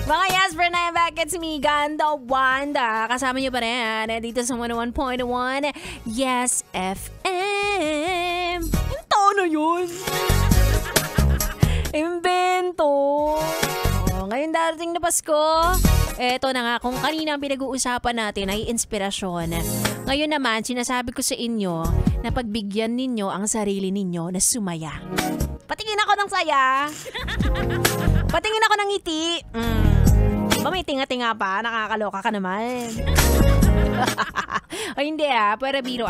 Mga Yasper na back, it's me, Ganda Wanda. Kasama niyo pa rin dito sa 101.1 Yes FM. Yung tono yun. Invento. Ngayon darating na Pasko. Eto na nga, kung kanina ang pinag-uusapan natin ay inspirasyon. Ngayon naman, sinasabi ko sa inyo na pagbigyan ninyo ang sarili ninyo na sumaya. Patingin ako ng saya. Patingin ako ng ngiti. Ba may tinga-tinga pa? Nakakaloka ka naman. O hindi pero biro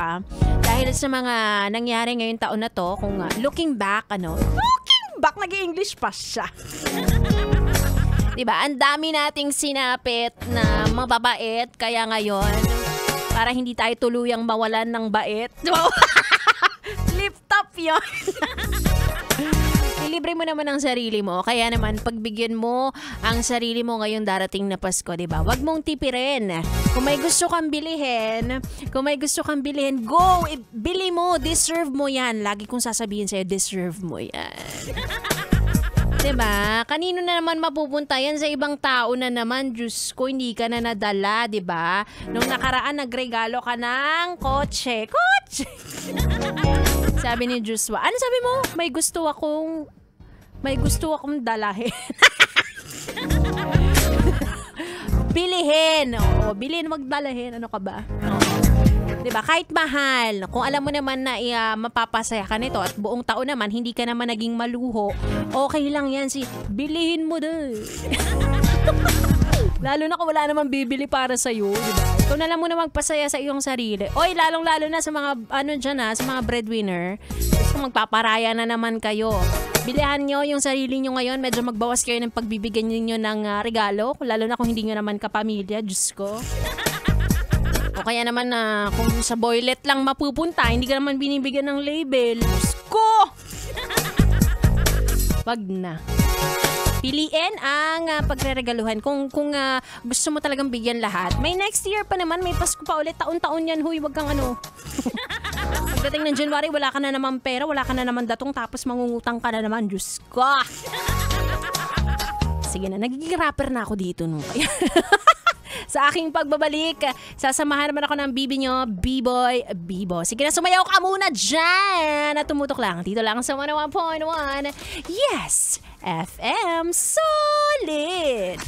Dahil sa mga nangyari ngayong taon na to, kung looking back, nag-i-English pa siya. Diba? Ang dami nating sinapit na mababait, kaya ngayon, para hindi tayo tuluyang mawalan ng bait. Flip top yun. Ilibre mo naman ang sarili mo. Kaya naman, pagbigyan mo ang sarili mo ngayong darating na Pasko, diba? Huwag mong tipirin. Kung may gusto kang bilhin, go! Bili mo, deserve mo yan. Lagi kong sasabihin sa'yo, deserve mo yan. Diba? Kanino na naman mapupunta yan? Sa ibang tao na naman. Diyos ko, hindi ka na nadala, diba? Nung nakaraan, nagregalo ka ng kotse. Kotse! Sabi ni Joshua, ano sabi mo? May gusto akong dalahin. Bilihin. Oo, bilhin, magdalahin. Ano ka ba? Oo. Diba? Kahit mahal, kung alam mo naman na mapapasaya ka nito at buong taon naman, hindi ka naman naging maluho, okay lang yan bilihin mo din. Lalo na kung wala namang bibili para sa'yo, diba? Ikaw na lang muna magpasaya sa iyong sarili. Oy, lalong-lalo na sa mga, sa mga breadwinner, kung magpaparaya na naman kayo. Bilihan nyo yung sarili nyo ngayon, medyo magbawas kayo ng pagbibigyan nyo ng regalo, lalo na kung hindi nyo naman kapamilya, Diyos ko. O kaya naman kung sa boylet lang mapupunta, hindi ka naman binibigyan ng label. Diyos ko! Wag na. Piliin ang pagreregaluhan. Kung gusto mo talagang bigyan lahat. May next year pa naman, may Pasko pa ulit. Taon-taon yan, huy. Wag kang Pagdating ng January, wala ka na naman pera, wala ka na naman datong, tapos mangungutang ka na naman. Diyos ko! Sige na, nagiging rapper na ako dito. No? Sa aking pagbabalik, sasamahan naman ako ng bibi nyo, B-Boy, Bibo. Sige na, sumayaw ka muna dyan at tumutok lang. Dito lang sa 101.1 Yes FM Solid.